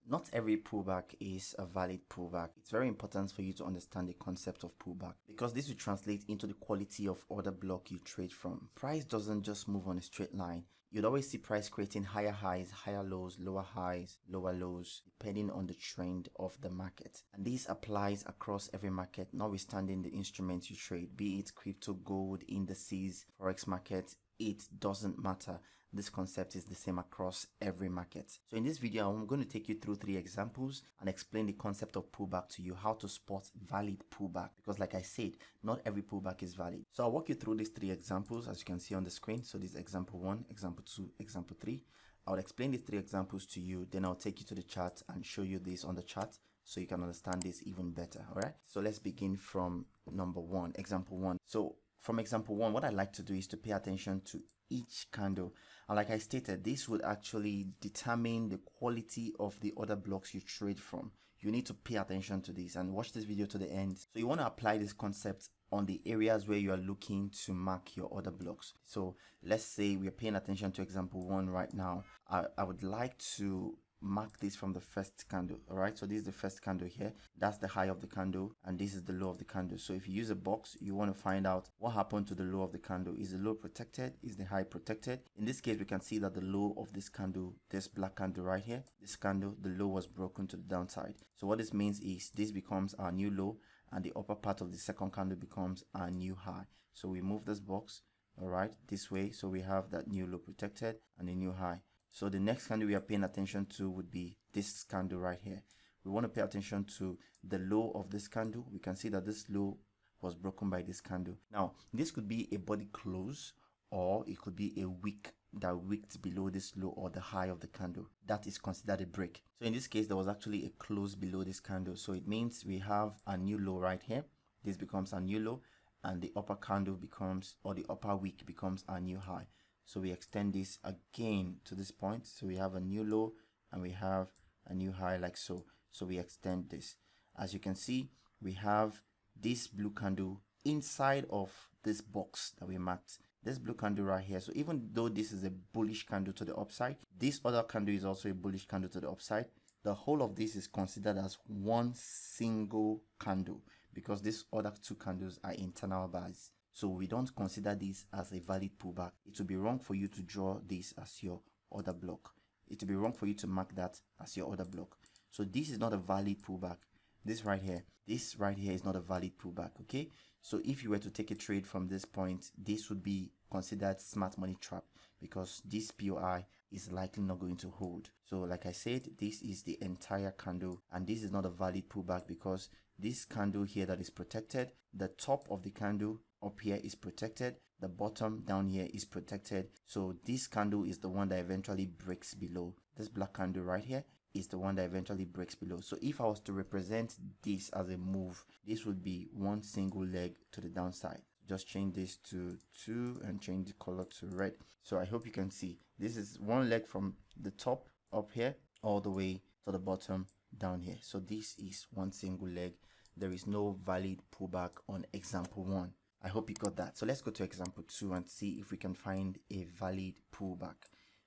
Not every pullback is a valid pullback. It's very important for you to understand the concept of pullback because this will translate into the quality of order block you trade from. Price doesn't just move on a straight line. You'd always see price creating higher highs, higher lows, lower highs, lower lows, depending on the trend of the market. And this applies across every market, notwithstanding the instruments you trade, be it crypto, gold, indices, forex market. It doesn't matter. This concept is the same across every market. So in this video, I'm going to take you through 3 examples and explain the concept of pullback to you, how to spot valid pullback. Because like I said, not every pullback is valid. So I'll walk you through these 3 examples as you can see on the screen. So this is example 1, example 2, example 3. I'll explain these 3 examples to you. Then I'll take you to the chart and show you this on the chart so you can understand this even better. All right. So let's begin from number 1, example 1. So from example 1, what I like to do is to pay attention to each candle, and like I stated, this would actually determine the quality of the order blocks you trade from. You need to pay attention to this and watch this video to the end. So you want to apply this concept on the areas where you are looking to mark your order blocks. So let's say we are paying attention to example 1 right now. I would like to mark this from the first candle. All right, so this is the first candle here. That's the high of the candle and this is the low of the candle. So if you use a box, you want to find out what happened to the low of the candle. Is the low protected? Is the high protected? In this case, we can see that the low of this candle, this black candle right here, this candle, the low was broken to the downside. So what this means is this becomes our new low and the upper part of the second candle becomes our new high. So we move this box, all right, this way. So we have that new low protected and the new high. So the next candle we are paying attention to would be this candle right here. We want to pay attention to the low of this candle. We can see that this low was broken by this candle. Now, this could be a body close or it could be a wick that wicked below this low or the high of the candle. That is considered a break. So in this case, there was actually a close below this candle. So it means we have a new low right here. This becomes a new low and the upper candle becomes, or the upper wick becomes a new high. So we extend this again to this point. So we have a new low and we have a new high like so. So we extend this. As you can see, we have this blue candle inside of this box that we marked. This blue candle right here. So even though this is a bullish candle to the upside, this other candle is also a bullish candle to the upside. The whole of this is considered as one single candle because these other 2 candles are internal bars. So we don't consider this as a valid pullback. It would be wrong for you to draw this as your order block. It would be wrong for you to mark that as your order block. So this is not a valid pullback. This right here is not a valid pullback, okay? So if you were to take a trade from this point, this would be considered smart money trap because this POI is likely not going to hold. So like I said, this is the entire candle and this is not a valid pullback because this candle here that is protected, the top of the candle up here is protected, the bottom down here is protected. So this candle is the one that eventually breaks below. This black candle right here is the one that eventually breaks below. So if I was to represent this as a move, this would be one single leg to the downside. Just change this to 2 and change the color to red. So I hope you can see this is one leg from the top up here all the way to the bottom down here. So this is one single leg. There is no valid pullback on example 1. I hope you got that. So let's go to example 2 and see if we can find a valid pullback.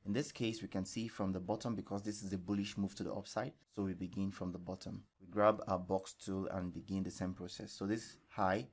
In this case, we can see from the bottom because this is a bullish move to the upside. So we begin from the bottom. We grab our box tool and begin the same process. So this high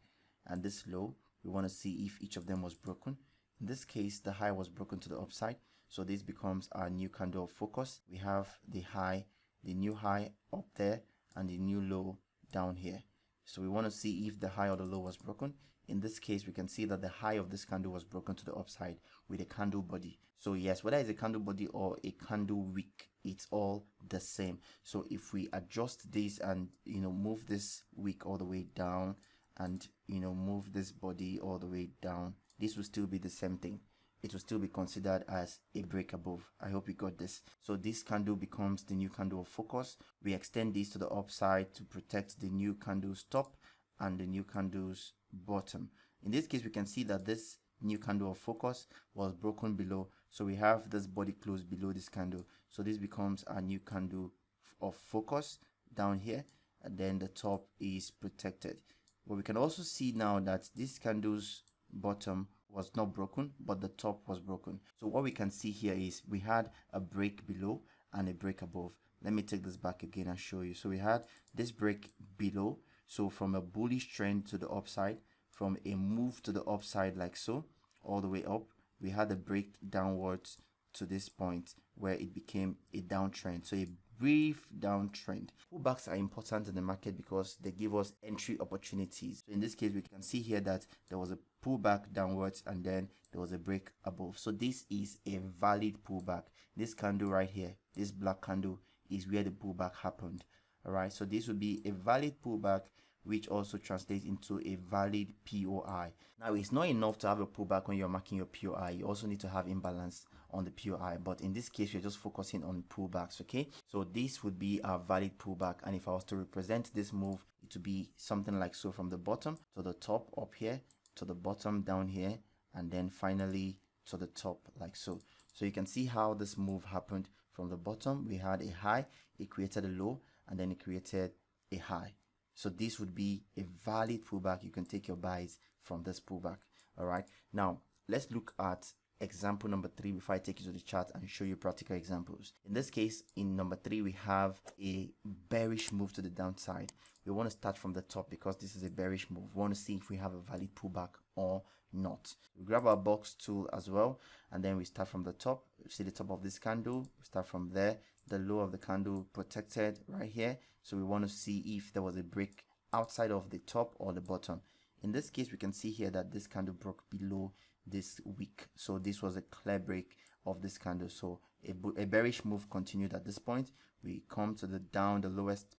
and this low, we want to see if each of them was broken. In this case, the high was broken to the upside. So this becomes our new candle of focus. We have the high, the new high up there and the new low down here. So we want to see if the high or the low was broken. In this case, we can see that the high of this candle was broken to the upside with a candle body. So yes, whether it's a candle body or a candle wick, it's all the same. So if we adjust this and, move this wick all the way down and, move this body all the way down, this will still be the same thing. It will still be considered as a break above. I hope you got this. So this candle becomes the new candle of focus. We extend this to the upside to protect the new candle's top and the new candle's bottom. In this case, we can see that this new candle of focus was broken below. So we have this body close below this candle. So this becomes a new candle of focus down here. And then the top is protected. But we can also see now that this candle's bottom was not broken, but the top was broken. So what we can see here is we had a break below and a break above. let me take this back again and show you. So we had this break below, so from a bullish trend to the upside, from a move to the upside like so, all the way up, we had a break downwards to this point where it became a downtrend. So a brief downtrend. Pullbacks are important in the market because they give us entry opportunities. So in this case, we can see here that there was a pullback downwards and then there was a break above. So this is a valid pullback. This candle right here, this black candle, is where the pullback happened. All right, so this would be a valid pullback, which also translates into a valid POI. Now, it's not enough to have a pullback when you're marking your POI. You also need to have imbalance on the POI, but in this case, we're just focusing on pullbacks. Okay, so this would be a valid pullback, and if I was to represent this move, it would be something like so, from the bottom to the top up here, to the bottom down here, and then finally to the top like so. So you can see how this move happened. From the bottom, we had a high, it created a low, and then it created a high. So this would be a valid pullback. You can take your buys from this pullback. All right, now let's look at example number 3 before I take you to the chart and show you practical examples. In this case, in number 3, we have a bearish move to the downside. We want to start from the top because this is a bearish move. We want to see if we have a valid pullback or not. We grab our box tool as well, and then we start from the top. You see the top of this candle, we start from there, the low of the candle protected right here. So we want to see if there was a break outside of the top or the bottom. In this case, we can see here that this candle broke below this wick, so this was a clear break of this candle. So a bearish move continued at this point. We come to the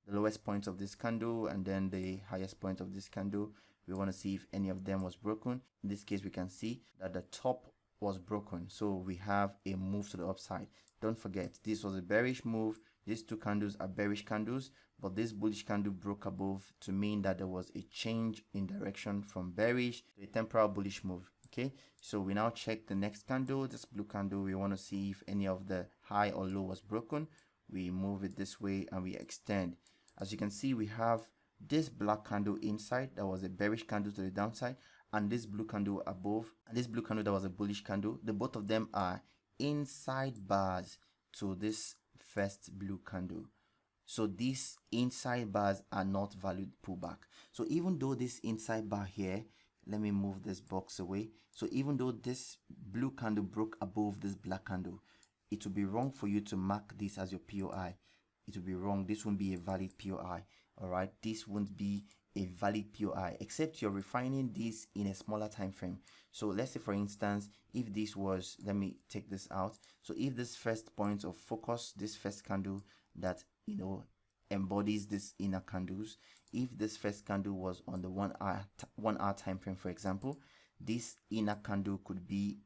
lowest point of this candle and then the highest point of this candle. We want to see if any of them was broken. In this case, we can see that the top was broken, so we have a move to the upside. Don't forget, this was a bearish move. These two candles are bearish candles, but this bullish candle broke above to mean that there was a change in direction from bearish to a temporal bullish move. Okay, so we now check the next candle, this blue candle. We want to see if any of the high or low was broken. We move it this way and we extend. As you can see, we have this black candle inside, that was a bearish candle to the downside, and this blue candle above, and this blue candle that was a bullish candle. The both of them are inside bars to this first blue candle. So these inside bars are not valid pullback. So even though this inside bar here, let me move this box away. So even though this blue candle broke above this black candle, it would be wrong for you to mark this as your POI. It would be wrong. This won't be a valid POI. All right, this won't be a valid POI, except you're refining this in a smaller time frame. So let's say, for instance, if this was, let me take this out. So if this first point of focus, this first candle that embodies this inner candles, if this first candle was on the 1 hour time frame, for example, this inner candle could be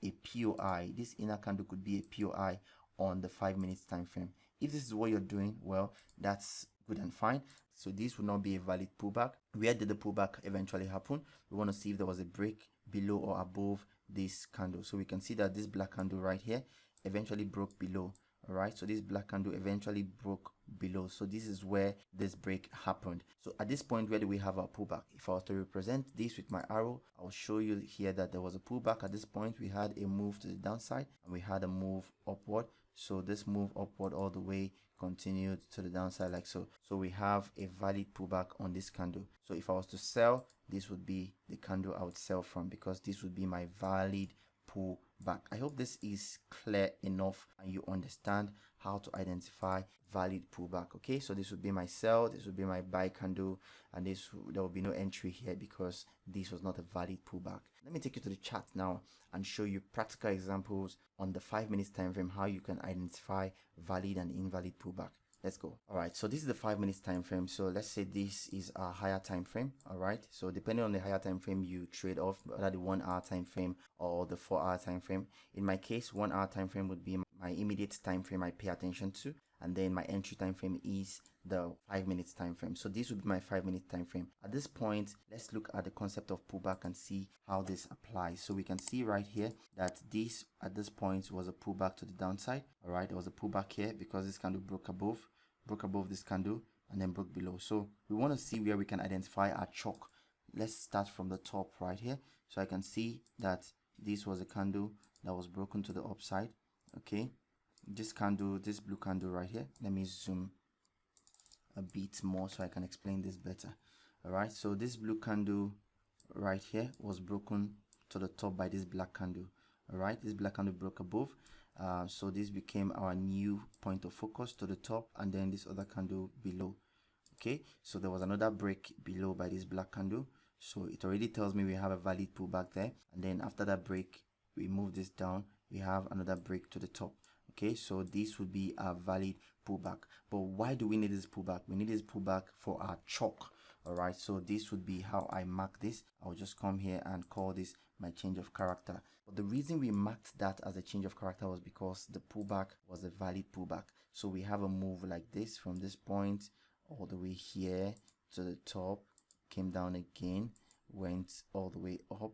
a POI. This inner candle could be a POI on the 5 minutes time frame. If this is what you're doing, well, that's good and fine. So this would not be a valid pullback. Where did the pullback eventually happen? We want to see if there was a break below or above this candle. So we can see that this black candle right here eventually broke below. All right, so this black candle eventually broke below. So this is where this break happened. So at this point, where do we have our pullback? If I was to represent this with my arrow, I'll show you here that there was a pullback. At this point, we had a move to the downside and we had a move upward. So this move upward all the way continued to the downside like so. So we have a valid pullback on this candle. So if I was to sell, this would be the candle I would sell from, because this would be my valid pullback. I hope this is clear enough and you understand how to identify valid pullback. Okay, so this would be my sell, this would be my buy candle, and there will be no entry here because this was not a valid pullback. Let me take you to the chart now and show you practical examples on the 5 minutes time frame, how you can identify valid and invalid pullback. Let's go. All right, so this is the 5 minutes time frame. So let's say this is a higher time frame. All right, so depending on the higher time frame, you trade off whether the 1 hour time frame or the 4 hour time frame. In my case, 1 hour time frame would be my immediate time frame I pay attention to, and then my entry time frame is the 5 minutes time frame. So this would be my 5 minute time frame. At this point, let's look at the concept of pullback and see how this applies. So we can see right here that this at this point was a pullback to the downside. All right, there was a pullback here because this candle broke above this candle and then broke below. So we want to see where we can identify our chalk. Let's start from the top right here. So I can see that this was a candle that was broken to the upside. Okay, this candle, this blue candle right here, let me zoom a bit more so I can explain this better. All right, so this blue candle right here was broken to the top by this black candle. All right, this black candle broke above, so this became our new point of focus to the top, and then this other candle below. Okay, so there was another break below by this black candle, so it already tells me we have a valid pullback there, and then after that break we move this down, we have another break to the top. Okay, so this would be a valid pullback. But why do we need this pullback? We need this pullback for our chalk. All right, so this would be how I mark this. I'll just come here and call this my change of character. But the reason we marked that as a change of character was because the pullback was a valid pullback. So we have a move like this from this point all the way here to the top, came down again, went all the way up,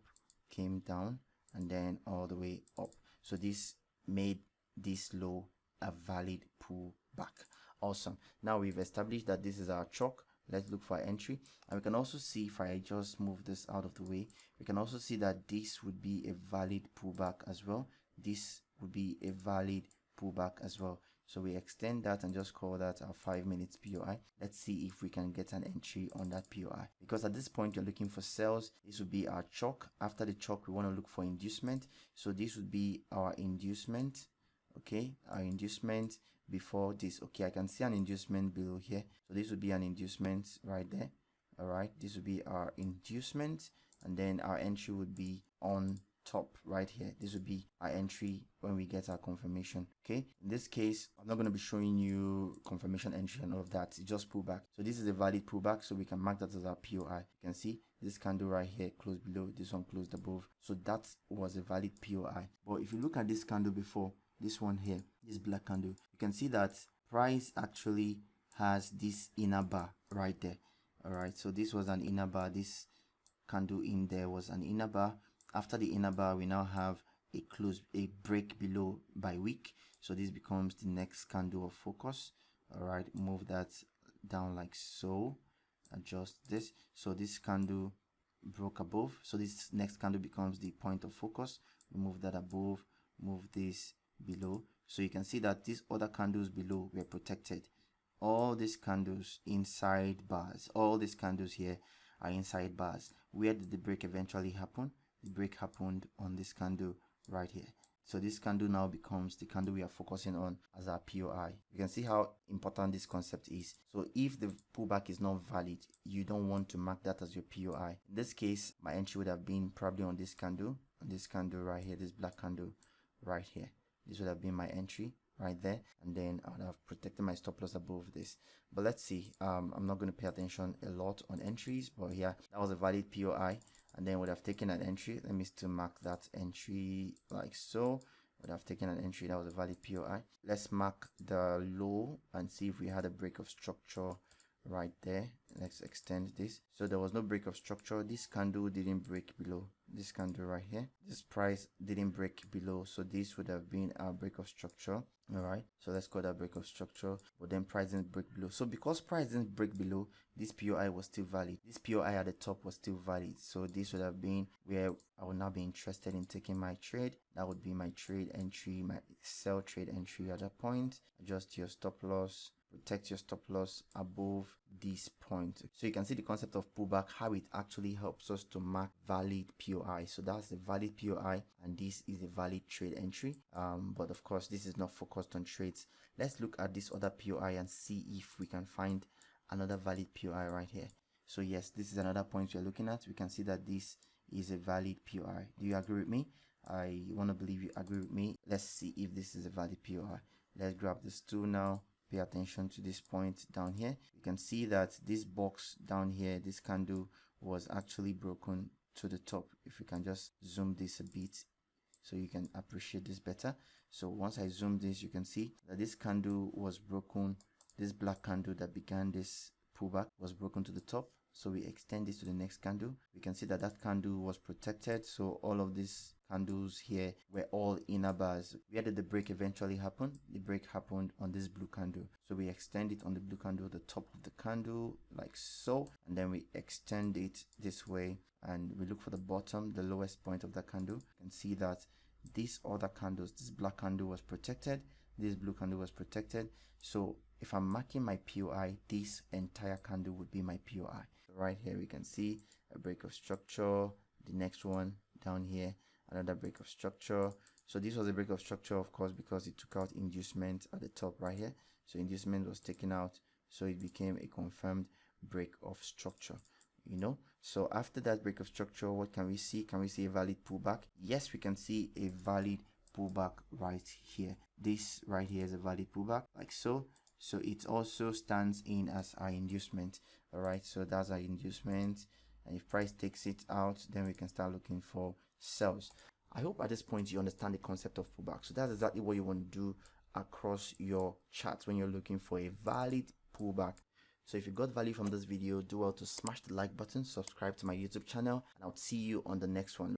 came down, and then all the way up. So this made this low a valid pullback. Awesome. Now we've established that this is our chalk. Let's look for entry, and we can also see, if I just move this out of the way, we can also see that this would be a valid pullback as well. This would be a valid pullback as well. So we extend that and just call that our 5 minutes POI. Let's see if we can get an entry on that POI, because at this point you're looking for sales. This would be our chalk. After the chalk, we want to look for inducement. So this would be our inducement. Okay, our inducement before this. Okay, I can see an inducement below here, so this would be an inducement right there. All right, this would be our inducement, and then our entry would be on top right here. This would be our entry when we get our confirmation. Okay, in this case I'm not going to be showing you confirmation entry and all of that, it's just pullback. So this is a valid pullback, so we can mark that as our POI. You can see this candle right here closed below, this one closed above, so that was a valid POI. But if you look at this candle before, this one here, this black candle, you can see that price actually has this inner bar right there. All right, so this was an inner bar. This candle in there was an inner bar. After the inner bar, we now have a break below by wick, so this becomes the next candle of focus. All right, move that down like so, adjust this, so this candle broke above, so this next candle becomes the point of focus. We move that above, move this below, so you can see that these other candles below were protected. All these candles inside bars, all these candles here are inside bars. Where did the break eventually happen? The break happened on this candle right here. So this candle now becomes the candle we are focusing on as our POI. You can see how important this concept is. So if the pullback is not valid, you don't want to mark that as your POI. In this case, my entry would have been probably on this candle right here, this black candle right here. This would have been my entry right there, and then I would have protected my stop loss above this. But let's see, I'm not going to pay attention a lot on entries, but yeah, that was a valid POI, and then would have taken an entry. Let me still mark that entry like so. Would have taken an entry, that was a valid POI. Let's mark the low and see if we had a break of structure right there. Let's extend this. So there was no break of structure. This candle didn't break below this candle right here. This price didn't break below, so this would have been our break of structure. All right, so let's call that break of structure, but then price didn't break below. So because price didn't break below, this POI was still valid. This POI at the top was still valid, so this would have been where I would now be interested in taking my trade. That would be my trade entry, my sell trade entry at that point. Adjust your stop loss, protect your stop loss above this point. So you can see the concept of pullback, how it actually helps us to mark valid POI. So that's the valid POI, and this is a valid trade entry. But of course this is not focused on trades. Let's look at this other POI and see if we can find another valid POI right here. So yes, this is another point we're looking at. We can see that this is a valid POI. Do you agree with me? I want to believe you agree with me. Let's see if this is a valid POI. Let's grab this tool now. Pay attention to this point down here. You can see that this box down here, this candle was actually broken to the top. If we can just zoom this a bit so you can appreciate this better. So once I zoom this, you can see that this candle was broken. This black candle that began this pullback was broken to the top. So we extend this to the next candle. We can see that that candle was protected. So all of these candles here were all inner bars. Where did the break eventually happen? The break happened on this blue candle. So we extend it on the blue candle, the top of the candle like so, and then we extend it this way, and we look for the bottom, the lowest point of the candle. You can see that these other candles, this black candle was protected, this blue candle was protected. So if I'm marking my POI, this entire candle would be my POI. Right here we can see a break of structure, the next one down here, another break of structure. So this was a break of structure, of course, because it took out inducement at the top right here. So inducement was taken out, so it became a confirmed break of structure, you know. So after that break of structure, what can we see? Can we see a valid pullback? Yes, we can see a valid pullback right here. This right here is a valid pullback, like so. So it also stands in as our inducement. All right, so that's our inducement, and if price takes it out, then we can start looking for sells. I hope at this point you understand the concept of pullback. So that's exactly what you want to do across your charts when you're looking for a valid pullback. So if you got value from this video, do well to smash the like button, subscribe to my YouTube channel, and I'll see you on the next one.